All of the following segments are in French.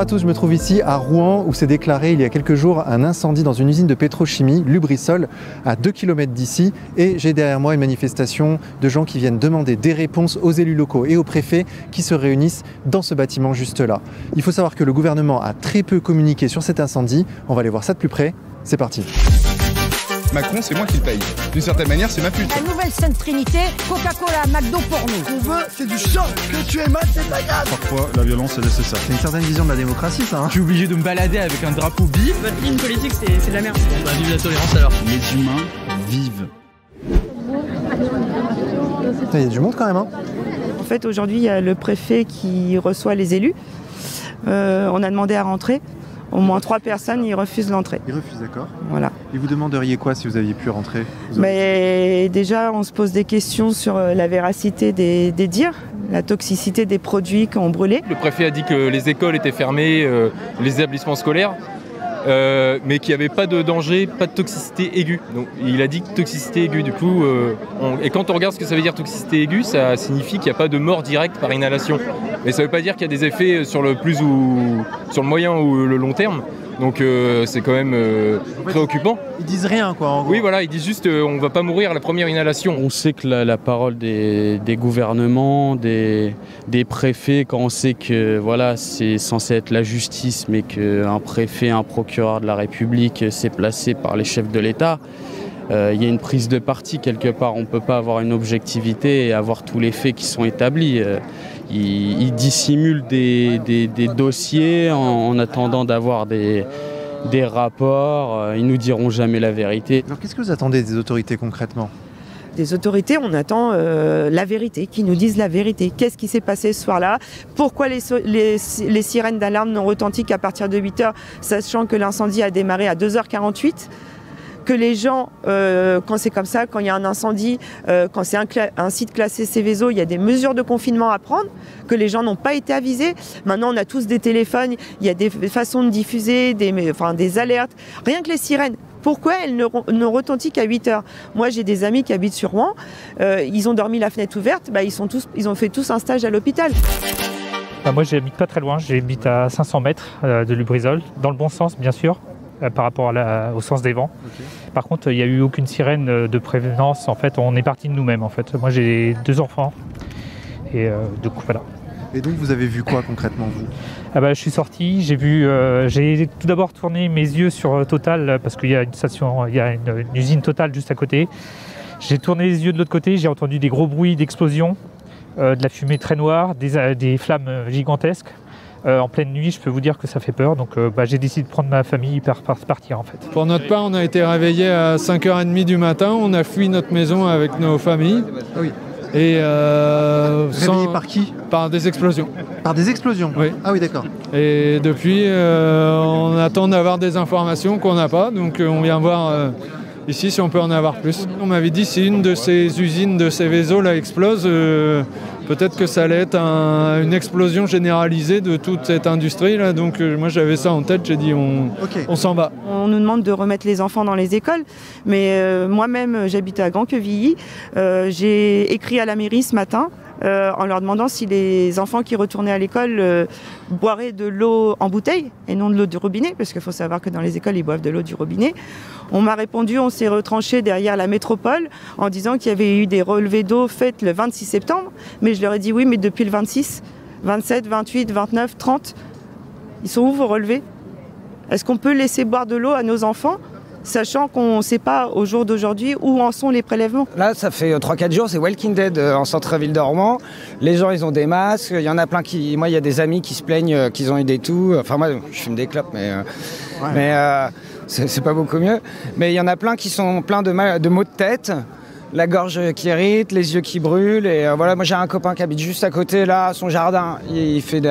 à tous, je me trouve ici à Rouen où s'est déclaré il y a quelques jours un incendie dans une usine de pétrochimie, Lubrizol, à 2 km d'ici. Et j'ai derrière moi une manifestation de gens qui viennent demander des réponses aux élus locaux et aux préfets qui se réunissent dans ce bâtiment juste là. Il faut savoir que le gouvernement a très peu communiqué sur cet incendie. On va aller voir ça de plus près. C'est parti. Macron, c'est moi qui le paye. D'une certaine manière, c'est ma pute. La nouvelle Sainte Trinité, Coca-Cola, McDo, porno. Ce qu'on veut, c'est du sang. Que tu es mal, c'est pas grave. Parfois, la violence est nécessaire. C'est une certaine vision de la démocratie, ça. Je suis obligé de me balader avec un drapeau bif. Votre ligne politique, c'est de la merde. Bon, bah, vive la tolérance alors. Les humains vivent. Il y a du monde quand même, hein. En fait, aujourd'hui, il y a le préfet qui reçoit les élus. On a demandé à rentrer. Au moins 3 personnes, ils refusent l'entrée. Ils refusent, d'accord. Voilà. Et vous demanderiez quoi si vous aviez pu rentrer? Mais déjà, on se pose des questions sur la véracité des dires, la toxicité des produits qui ont brûlé. Le préfet a dit que les écoles étaient fermées, les établissements scolaires, mais qu'il n'y avait pas de danger, pas de toxicité aiguë. Donc il a dit toxicité aiguë. Du coup, et quand on regarde ce que ça veut dire toxicité aiguë, ça signifie qu'il n'y a pas de mort directe par inhalation. Mais ça ne veut pas dire qu'il y a des effets sur le moyen ou le long terme. Donc c'est quand même préoccupant. Ils disent rien, quoi, en gros. Oui, voilà, ils disent juste on va pas mourir à la première inhalation. On sait que la parole des gouvernements, des préfets, quand on sait que voilà, c'est censé être la justice, mais qu'un préfet, un procureur de la République s'est placé par les chefs de l'État, il y a une prise de parti quelque part. On ne peut pas avoir une objectivité et avoir tous les faits qui sont établis. Ils dissimulent des dossiers en attendant d'avoir des rapports. Ils nous diront jamais la vérité. Alors qu'est-ce que vous attendez des autorités concrètement? Des autorités, on attend la vérité, qu'ils nous disent la vérité. Qu'est-ce qui s'est passé ce soir-là? Pourquoi les sirènes d'alarme n'ont retenti qu'à partir de 8h, sachant que l'incendie a démarré à 2h48? Que les gens, quand c'est comme ça, quand il y a un incendie, quand c'est un site classé Céveso, il y a des mesures de confinement à prendre, que les gens n'ont pas été avisés. Maintenant, on a tous des téléphones, il y a des façons de diffuser, des alertes. Rien que les sirènes. Pourquoi elles ne retentissent qu'à 8h? Moi, j'ai des amis qui habitent sur Rouen, ils ont dormi la fenêtre ouverte, ils ont fait tous un stage à l'hôpital. Moi, j'habite pas très loin, j'habite à 500 mètres de Lubrizol, dans le bon sens, bien sûr. Par rapport au sens des vents. Okay. Par contre, il n'y a eu aucune sirène de prévenance. En fait, on est parti de nous-mêmes. En fait. Moi, j'ai 2 enfants. Et du coup, voilà. Et donc, vous avez vu quoi concrètement, vous? Je suis sorti. J'ai tout d'abord tourné mes yeux sur Total, parce qu'il y a une usine Total juste à côté. J'ai tourné les yeux de l'autre côté. J'ai entendu des gros bruits d'explosion, de la fumée très noire, des flammes gigantesques. En pleine nuit, je peux vous dire que ça fait peur, donc j'ai décidé de prendre ma famille et partir en fait. Pour notre part, on a été réveillés à 5h30 du matin, on a fui notre maison avec nos familles. Oui. Et réveillés par qui? Par des explosions. Par des explosions? Oui. Ah oui, d'accord. Et depuis, on attend d'avoir des informations qu'on n'a pas, donc on vient voir ici si on peut en avoir plus. On m'avait dit si une de ces usines de Céveso là explose, peut-être que ça allait être une explosion généralisée de toute cette industrie là. Donc moi j'avais ça en tête, j'ai dit on s'en va. On nous demande de remettre les enfants dans les écoles, mais moi-même j'habite à Grand-Quevilly. J'ai écrit à la mairie ce matin en leur demandant si les enfants qui retournaient à l'école boiraient de l'eau en bouteille et non de l'eau du robinet, parce qu'il faut savoir que dans les écoles ils boivent de l'eau du robinet. On m'a répondu, on s'est retranché derrière la métropole en disant qu'il y avait eu des relevés d'eau faites le 26 septembre, mais je leur ai dit oui, mais depuis le 26, 27, 28, 29, 30, ils sont où vos relevés? Est-ce qu'on peut laisser boire de l'eau à nos enfants, sachant qu'on ne sait pas au jour d'aujourd'hui où en sont les prélèvements? Là, ça fait 3-4 jours, c'est Walking Dead en centre-ville de Rouen. Les gens, ils ont des masques. Il y en a plein qui... Moi, il y a des amis qui se plaignent qu'ils ont eu des toux. Enfin, moi, je fume des clopes, mais c'est pas beaucoup mieux. Mais il y en a plein qui sont pleins de maux de tête. La gorge qui irrite, les yeux qui brûlent. Et voilà, moi j'ai un copain qui habite juste à côté, là, son jardin. Il fait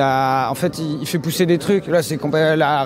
pousser des trucs. Là, c'est complètement...